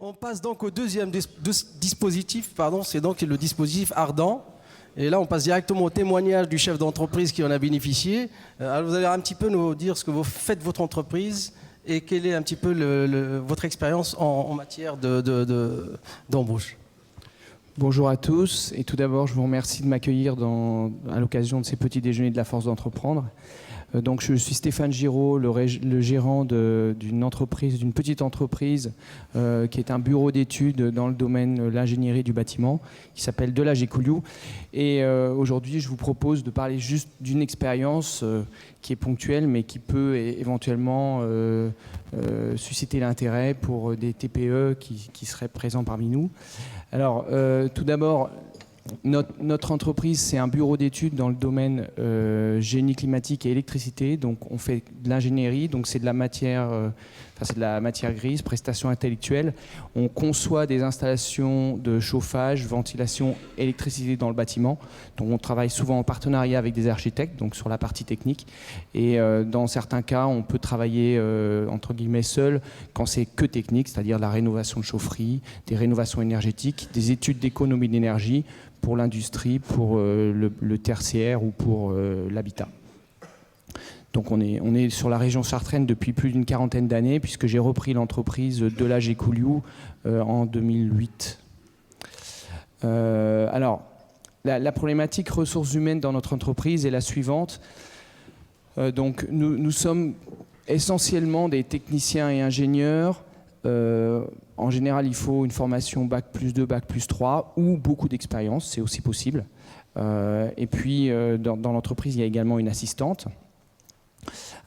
On passe donc au deuxième dispositif, pardon, c'est donc le dispositif Ardent. Et là, on passe directement au témoignage du chef d'entreprise qui en a bénéficié. Alors, vous allez un petit peu nous dire ce que vous faites votre entreprise et quelle est un petit peu votre expérience en matière d'embauche. Bonjour à tous, et tout d'abord je vous remercie de m'accueillir à l'occasion de ces petits déjeuners de la force d'entreprendre. Donc je suis Stéphane Giraud, le gérant d'une petite entreprise qui est un bureau d'études dans le domaine de l'ingénierie du bâtiment, qui s'appelle Delage & Couliou. Et aujourd'hui je vous propose de parler juste d'une expérience qui est ponctuelle mais qui peut éventuellement susciter l'intérêt pour des TPE qui seraient présents parmi nous. Alors, tout d'abord, notre entreprise, c'est un bureau d'études dans le domaine génie climatique et électricité. Donc, on fait de l'ingénierie, donc c'est de la matière grise, prestations intellectuelles. On conçoit des installations de chauffage, ventilation, électricité dans le bâtiment. Donc, on travaille souvent en partenariat avec des architectes, donc sur la partie technique. Et dans certains cas, on peut travailler entre guillemets seul quand c'est que technique, c'est-à-dire la rénovation de chaufferie, des rénovations énergétiques, des études d'économie d'énergie pour l'industrie, pour le tertiaire ou pour l'habitat. Donc on est sur la région sarthaine depuis plus d'une quarantaine d'années, puisque j'ai repris l'entreprise Delage & Couliou en 2008. Alors, la problématique ressources humaines dans notre entreprise est la suivante. Donc nous sommes essentiellement des techniciens et ingénieurs. En général, il faut une formation Bac+2, Bac+3 ou beaucoup d'expérience, c'est aussi possible. Et puis, dans l'entreprise, il y a également une assistante.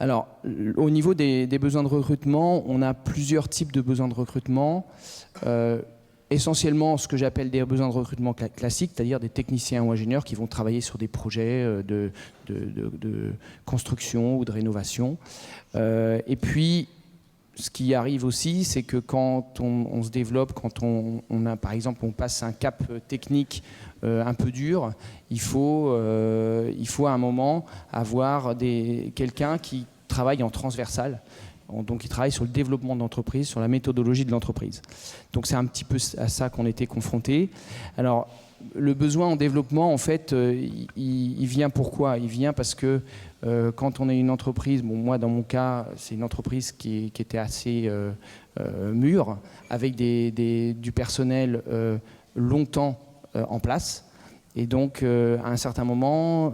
Alors, au niveau des besoins de recrutement, on a plusieurs types de besoins de recrutement. Essentiellement, ce que j'appelle des besoins de recrutement classiques, c'est-à-dire des techniciens ou ingénieurs qui vont travailler sur des projets de construction ou de rénovation. Et puis, ce qui arrive aussi, c'est que quand on se développe, quand on a, par exemple, on passe un cap technique un peu dur, il faut à un moment avoir quelqu'un qui travaille en transversal. Donc, il travaille sur le développement de l'entreprise, sur la méthodologie de l'entreprise. Donc, c'est un petit peu à ça qu'on était confrontés. Alors, le besoin en développement, en fait, il vient pourquoi ? Il vient parce que quand on est une entreprise, bon, moi dans mon cas, c'est une entreprise qui était assez mûre, avec du personnel longtemps en place. Et donc, à un certain moment,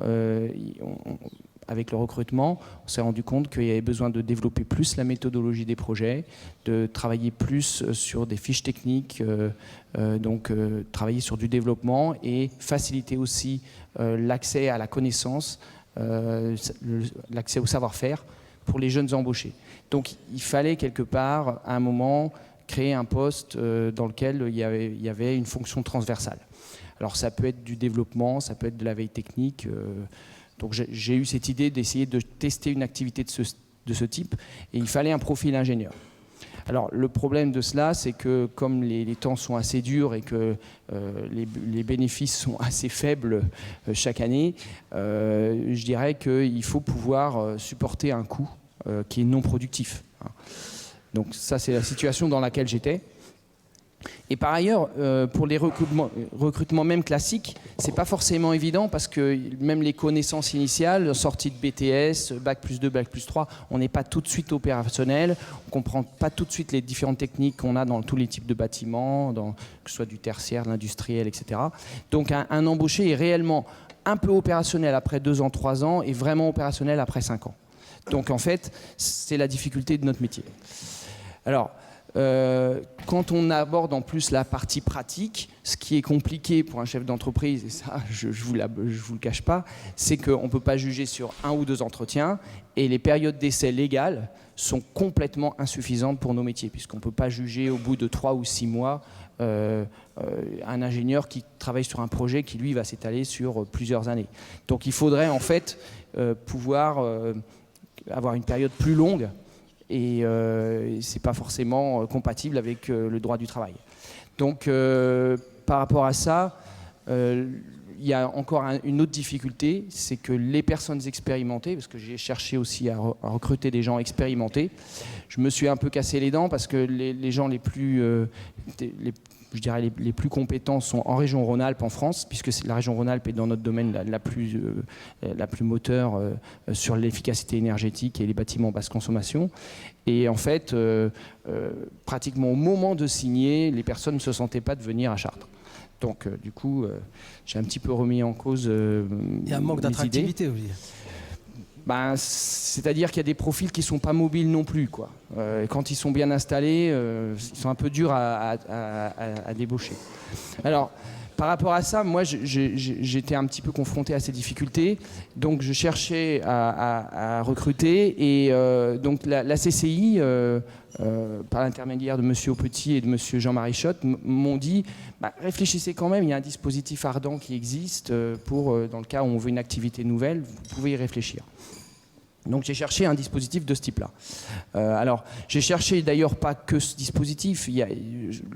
avec le recrutement, on s'est rendu compte qu'il y avait besoin de développer plus la méthodologie des projets, de travailler plus sur des fiches techniques, travailler sur du développement et faciliter aussi l'accès à la connaissance, l'accès au savoir-faire pour les jeunes embauchés. Donc il fallait quelque part, à un moment, créer un poste dans lequel il y avait une fonction transversale. Alors ça peut être du développement, ça peut être de la veille technique. Donc j'ai eu cette idée d'essayer de tester une activité de ce type, et il fallait un profil ingénieur. Alors le problème de cela, c'est que comme les temps sont assez durs et que les bénéfices sont assez faibles chaque année, je dirais qu'il faut pouvoir supporter un coût qui est non productif. Donc ça, c'est la situation dans laquelle j'étais. Et par ailleurs, pour les recrutements même classiques, c'est pas forcément évident parce que même les connaissances initiales, sortie de BTS, Bac+2, Bac+3, on n'est pas tout de suite opérationnel, on comprend pas tout de suite les différentes techniques qu'on a dans tous les types de bâtiments, que ce soit du tertiaire, de l'industriel, etc. Donc un embauché est réellement un peu opérationnel après 2 ans, 3 ans et vraiment opérationnel après 5 ans. Donc en fait, c'est la difficulté de notre métier. Alors, quand on aborde en plus la partie pratique, ce qui est compliqué pour un chef d'entreprise, et ça je vous le cache pas, c'est qu'on ne peut pas juger sur 1 ou 2 entretiens, et les périodes d'essai légales sont complètement insuffisantes pour nos métiers, puisqu'on ne peut pas juger au bout de 3 ou 6 mois un ingénieur qui travaille sur un projet qui lui va s'étaler sur plusieurs années. Donc il faudrait en fait pouvoir avoir une période plus longue, et ce n'est pas forcément compatible avec le droit du travail. Donc par rapport à ça, il y a encore une autre difficulté, c'est que les personnes expérimentées, parce que j'ai cherché aussi à recruter des gens expérimentés, je me suis un peu cassé les dents parce que les gens les plus, je dirais les plus compétents sont en région Rhône-Alpes en France, puisque la région Rhône-Alpes est dans notre domaine la plus moteur sur l'efficacité énergétique et les bâtiments basse consommation. Et en fait, pratiquement au moment de signer, les personnes ne se sentaient pas de venir à Chartres. Donc, du coup, j'ai un petit peu remis en cause il y a un manque d'attractivité, vous dites. C'est-à-dire qu'il y a des profils qui ne sont pas mobiles non plus, quoi. Quand ils sont bien installés, ils sont un peu durs à débaucher. Alors, par rapport à ça, moi, j'étais un petit peu confronté à ces difficultés. Donc, je cherchais à recruter. Et donc, la CCI, par l'intermédiaire de M. Aupetit et de M. Jean-Marie Schott, m'ont dit réfléchissez quand même, il y a un dispositif ardent qui existe dans le cas où on veut une activité nouvelle, vous pouvez y réfléchir. Donc j'ai cherché un dispositif de ce type-là. Alors j'ai cherché d'ailleurs pas que ce dispositif.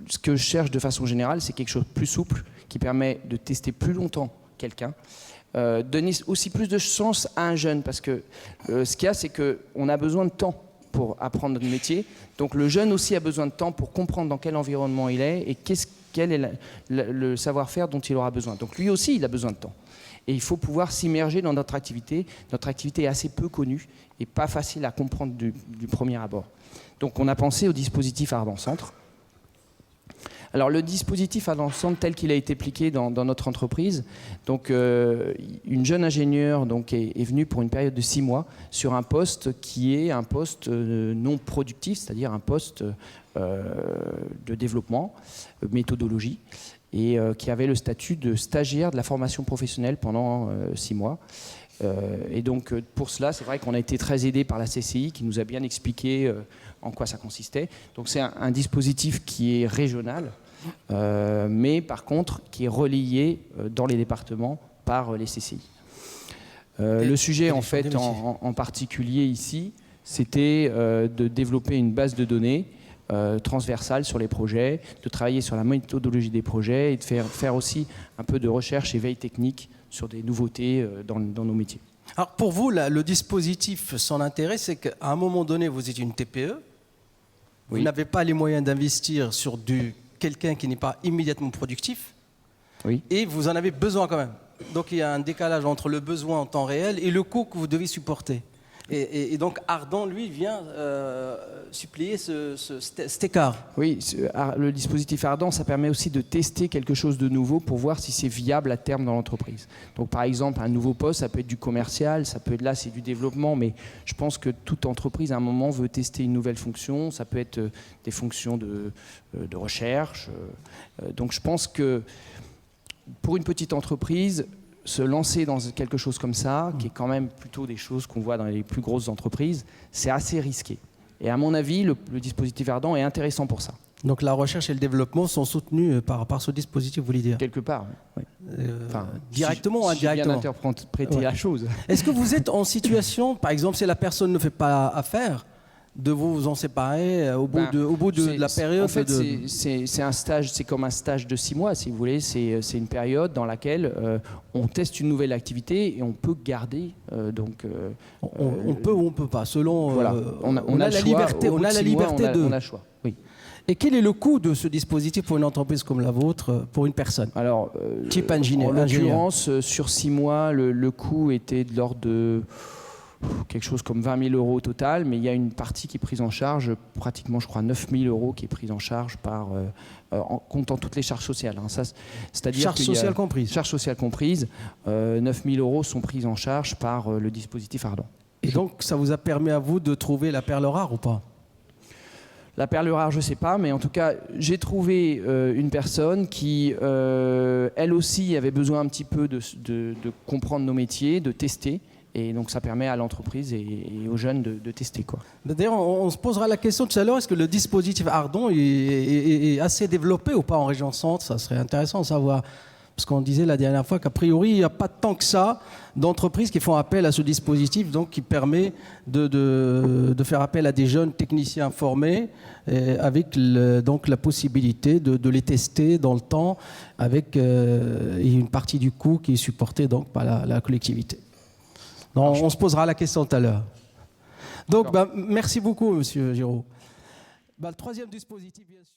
Ce que je cherche de façon générale, c'est quelque chose de plus souple qui permet de tester plus longtemps quelqu'un, donner aussi plus de chance à un jeune, parce que ce qu'il y a, c'est qu'on a besoin de temps pour apprendre notre métier. Donc le jeune aussi a besoin de temps pour comprendre dans quel environnement il est et quel est le savoir-faire dont il aura besoin. Donc lui aussi, il a besoin de temps. Et il faut pouvoir s'immerger dans notre activité. Notre activité est assez peu connue et pas facile à comprendre du premier abord. Donc on a pensé au dispositif Ardent Centre. Alors le dispositif Ardent Centre tel qu'il a été appliqué dans notre entreprise, donc une jeune ingénieure donc, est venue pour une période de 6 mois sur un poste qui est un poste non productif, c'est-à-dire un poste de développement, méthodologie, et qui avait le statut de stagiaire de la formation professionnelle pendant 6 mois. Et donc pour cela, c'est vrai qu'on a été très aidé par la CCI qui nous a bien expliqué en quoi ça consistait. Donc c'est un dispositif qui est régional, mais par contre qui est relayé dans les départements par les CCI. Le sujet en fait en particulier ici, c'était de développer une base de données transversale sur les projets, de travailler sur la méthodologie des projets et de faire aussi un peu de recherche et veille technique sur des nouveautés dans nos métiers. Alors pour vous, le dispositif, son intérêt, c'est qu'à un moment donné, vous êtes une TPE, vous n'avez pas les moyens d'investir sur quelqu'un qui n'est pas immédiatement productif, et vous en avez besoin quand même. Donc il y a un décalage entre le besoin en temps réel et le coût que vous devez supporter. Et donc Ardent, lui, vient suppléer cet écart. Oui, le dispositif Ardent, ça permet aussi de tester quelque chose de nouveau pour voir si c'est viable à terme dans l'entreprise. Donc par exemple, un nouveau poste, ça peut être du commercial, ça peut être là, c'est du développement, mais je pense que toute entreprise, à un moment, veut tester une nouvelle fonction. Ça peut être des fonctions de recherche. Donc je pense que pour une petite entreprise, se lancer dans quelque chose comme ça, qui est quand même plutôt des choses qu'on voit dans les plus grosses entreprises, c'est assez risqué. Et à mon avis, le dispositif Ardent est intéressant pour ça. Donc la recherche et le développement sont soutenus par ce dispositif, vous voulez dire ? Quelque part, oui. Directement ou indirectement ? J'ai bien interprété la chose. Est-ce que vous êtes en situation, par exemple, si la personne ne fait pas affaire, de vous en séparer au bout de la période? En fait, c'est un stage, c'est comme un stage de 6 mois, si vous voulez. C'est une période dans laquelle on teste une nouvelle activité et on peut garder. On peut ou on peut pas, selon. Voilà. On a la liberté. On a la liberté de. On a le choix. Oui. Et quel est le coût de ce dispositif pour une entreprise comme la vôtre, pour une personne? Alors, type ingénieur. En l'occurrence, sur 6 mois, le coût était de l'ordre de quelque chose comme 20 000 euros au total, mais il y a une partie qui est prise en charge, pratiquement, je crois, 9 000 euros qui est prise en charge en comptant toutes les charges sociales. Hein. C'est-à-dire charges sociales comprises. Charges sociales comprises. 9 000 euros sont prises en charge par le dispositif Ardent. Et donc, ça vous a permis à vous de trouver la perle rare ou pas? La perle rare, je ne sais pas, mais en tout cas, j'ai trouvé une personne qui, elle aussi, avait besoin un petit peu de comprendre nos métiers, de tester. Et donc ça permet à l'entreprise et aux jeunes de tester, quoi. D'ailleurs, on se posera la question tout à l'heure, est-ce que le dispositif Ardent est assez développé ou pas en région centre? Ça serait intéressant de savoir. Parce qu'on disait la dernière fois qu'a priori, il n'y a pas tant que ça d'entreprises qui font appel à ce dispositif, donc qui permet de faire appel à des jeunes techniciens formés, avec donc la possibilité de les tester dans le temps, avec une partie du coût qui est supportée donc par la collectivité. Donc, on se posera la question tout à l'heure. Donc, merci beaucoup, Monsieur Giraud. Le troisième dispositif, bien sûr.